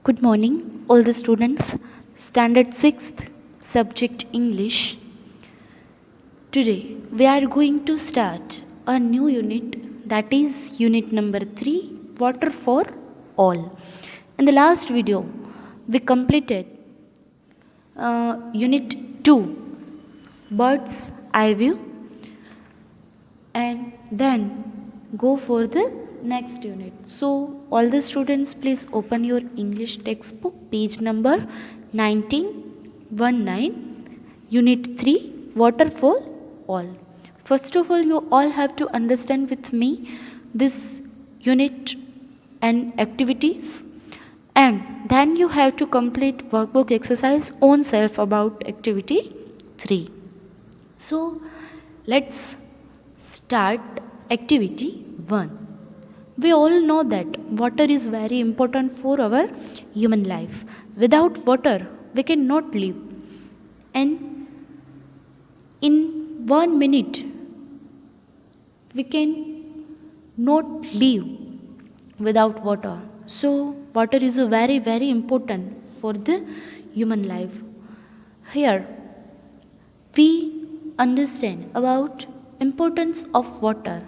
Good morning, all the students. Standard 6th, subject English. Today, we are going to start a new unit, that is unit number 3, Water for All. In the last video, we completed unit 2, Bird's Eye View, and then go for the next unit. So all the students, please open your English textbook, page number 1919, unit 3, Water for All. First of all, you all have to understand with me this unit and activities, and then you have to complete workbook exercise own self about activity 3. So let's start activity 1. We all know that water is very important for our human life. Without water, we cannot live. And in 1 minute, we can not live without water. So, water is a very, very important for the human life. Here, we understand about importance of water,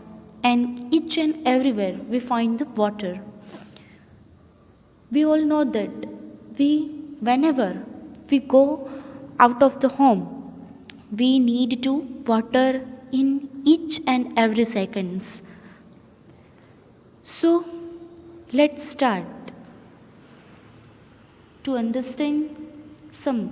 and each and everywhere we find the water. We all know that whenever we go out of the home, we need to water in each and every seconds. So let's start to understand some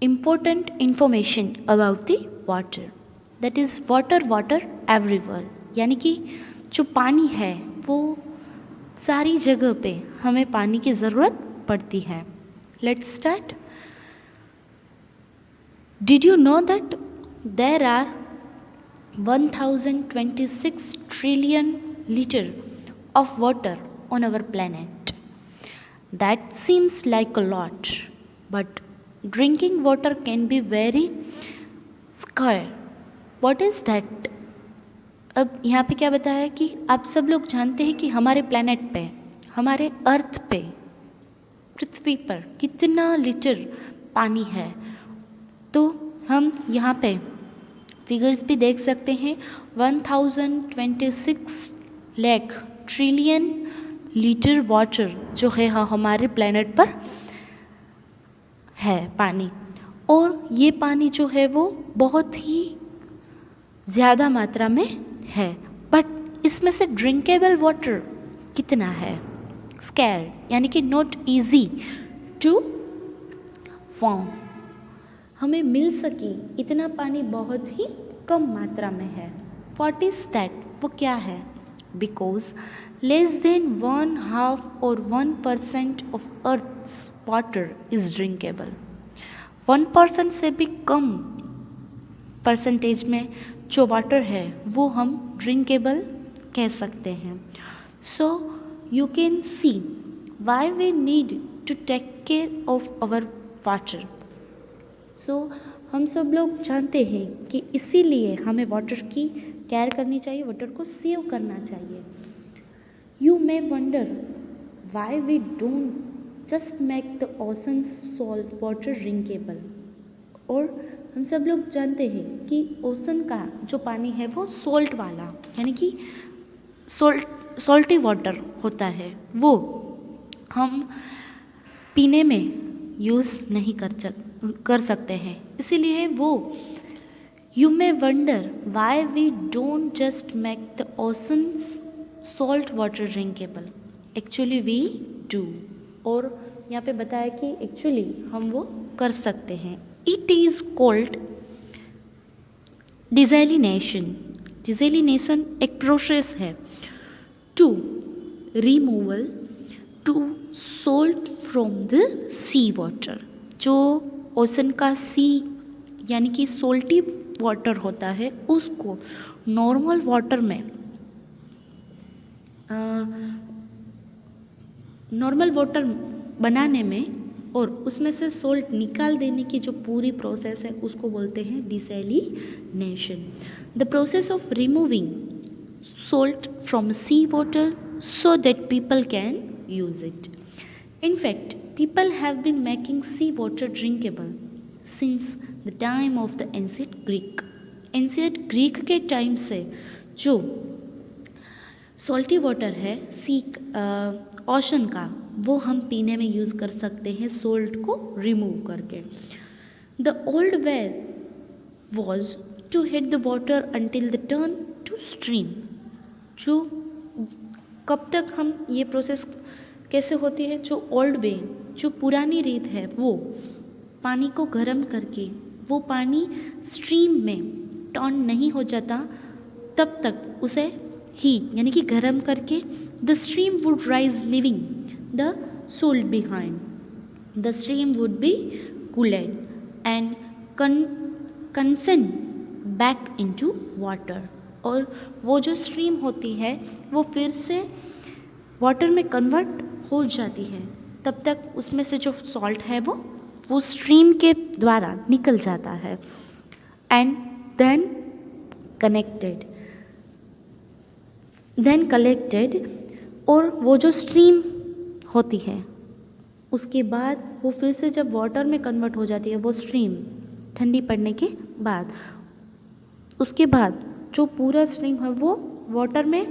important information about the water. That is water everywhere, यानी कि जो पानी है वो सारी जगह पे हमें पानी की ज़रूरत पड़ती है. Let's start. Did you know that there are 1026 trillion litre of water on our planet? That seems like a lot, but drinking water can be very scarce. What is that? अब यहाँ पे क्या बताया है कि आप सब लोग जानते हैं कि हमारे प्लैनेट पे, हमारे अर्थ पे, पृथ्वी पर कितना लीटर पानी है. तो हम यहाँ पे फिगर्स भी देख सकते हैं. 1026 लाख ट्रिलियन लीटर वाटर जो है हमारे प्लैनेट पर है पानी. और ये पानी जो है वो बहुत ही ज़्यादा मात्रा में है. बट इसमें से ड्रिंकेबल वाटर कितना है? स्कैर, यानी कि नॉट इजी टू फॉर्म. हमें मिल सके इतना पानी बहुत ही कम मात्रा में है. What is that? वो क्या है? बिकॉज लेस देन 1/2 और 1% of earth's water is drinkable. 1% से भी कम परसेंटेज में जो वाटर है वो हम ड्रिंकेबल कह सकते हैं. So you can see why we need to take care of our water. So हम सब लोग जानते हैं कि इसीलिए हमें वाटर की केयर करनी चाहिए, वाटर को सेव करना चाहिए. You may wonder why we don't just make the oceans salt water drinkable. और हम सब लोग जानते हैं कि ओशन का जो पानी है वो सोल्ट वाला, यानी कि सॉल्टी वाटर होता है, वो हम पीने में यूज़ नहीं कर सकते हैं. इसीलिए वो you may wonder why we don't just make the oceans salt water drinkable. Actually we do. और यहाँ पे बताया कि एक्चुअली हम वो कर सकते हैं. It is called desalination. Desalination एक प्रोसेस है to removal to salt from the sea water. जो ओशन का सी यानी कि सोल्टी वाटर होता है उसको नॉर्मल वाटर में नॉर्मल वाटर बनाने में और उसमें से सोल्ट निकाल देने की जो पूरी प्रोसेस है उसको बोलते हैं desalination. The process of removing salt from sea water so that people can use it. In fact, people have been making seawater drinkable since the time of the ancient Greek. Ancient Greek के time से जो salty water है सी ocean का, वो हम पीने में use कर सकते हैं सोल्ट को रिमूव करके. The old way was to heat the water until the turn to steam. जो कब तक हम ये प्रोसेस कैसे होती है, जो ओल्ड वे, जो पुरानी रीत है, वो पानी को गर्म करके वो पानी स्ट्रीम में टर्न नहीं हो जाता तब तक उसे हीट यानी कि गर्म करके the stream would rise leaving the salt behind. The stream would be cooled and condense back into water. और वो जो स्ट्रीम होती है वो फिर से वाटर में कन्वर्ट हो जाती है. तब तक उसमें से जो सॉल्ट है वो स्ट्रीम के द्वारा निकल जाता है एंड then collected और वो जो स्ट्रीम होती है उसके बाद वो फिर से जब वाटर में कन्वर्ट हो जाती है, वो स्ट्रीम ठंडी पड़ने के बाद, उसके बाद जो पूरा स्ट्रीम है वो वाटर में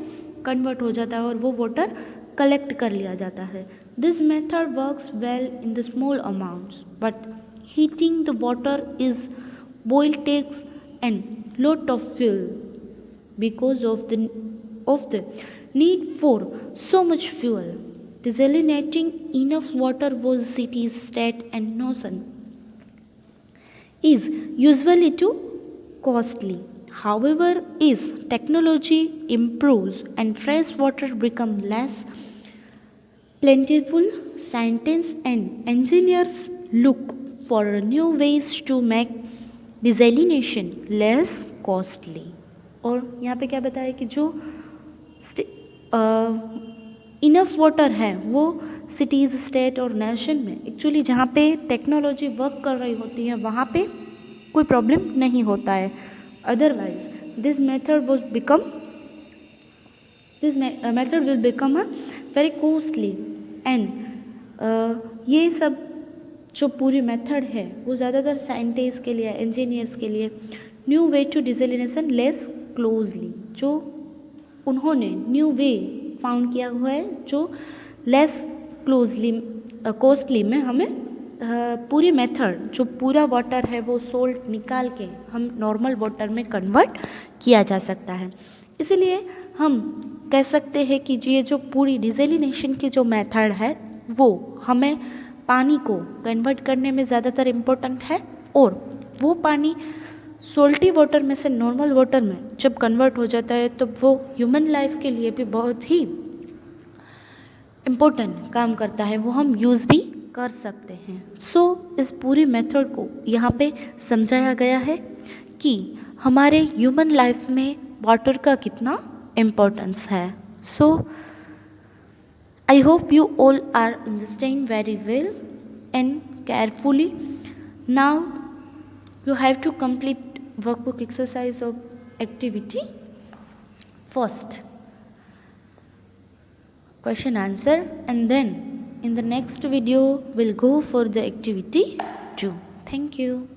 कन्वर्ट हो जाता है और वो वाटर कलेक्ट कर लिया जाता है. This method works well in the small amounts but heating the water is boil takes and lot of fuel because of the need for so much fuel. Desalinating enough water was city's state and notion is usually too costly. However, as technology improves and fresh water become less plentiful, scientists and engineers look for new ways to make desalination less costly. और यहाँ पे क्या बताया कि जो enough water है वो cities, state और नेशन में एक्चुअली जहाँ पे टेक्नोलॉजी वर्क कर रही होती है वहाँ पे कोई प्रॉब्लम नहीं होता है. Otherwise this method will become a very costly and ये सब जो पूरी मेथड है वो ज़्यादातर साइंटिस्ट के लिए, इंजीनियर्स के लिए new way to desalination less closely, जो उन्होंने न्यू वे फाउंड किया हुआ है जो लेस कॉस्टली में हमें पूरी मेथड जो पूरा वाटर है वो सोल्ट निकाल के हम नॉर्मल वाटर में कन्वर्ट किया जा सकता है. इसीलिए हम कह सकते हैं कि ये जो पूरी डिसेलिनेशन की जो मेथड है वो हमें पानी को कन्वर्ट करने में ज़्यादातर इम्पोर्टेंट है और वो पानी सोल्टी वाटर में से नॉर्मल वाटर में जब कन्वर्ट हो जाता है तो वो ह्यूमन लाइफ के लिए भी बहुत ही इम्पोर्टेंट काम करता है, वो हम यूज़ भी कर सकते हैं. सो इस पूरी मेथड को यहाँ पे समझाया गया है कि हमारे ह्यूमन लाइफ में वाटर का कितना इम्पोर्टेंस है. सो I hope you all are understanding very well and carefully. Now you have to complete workbook exercise of activity. First, question answer, and then in the next video we'll go for the activity 2. Thank you.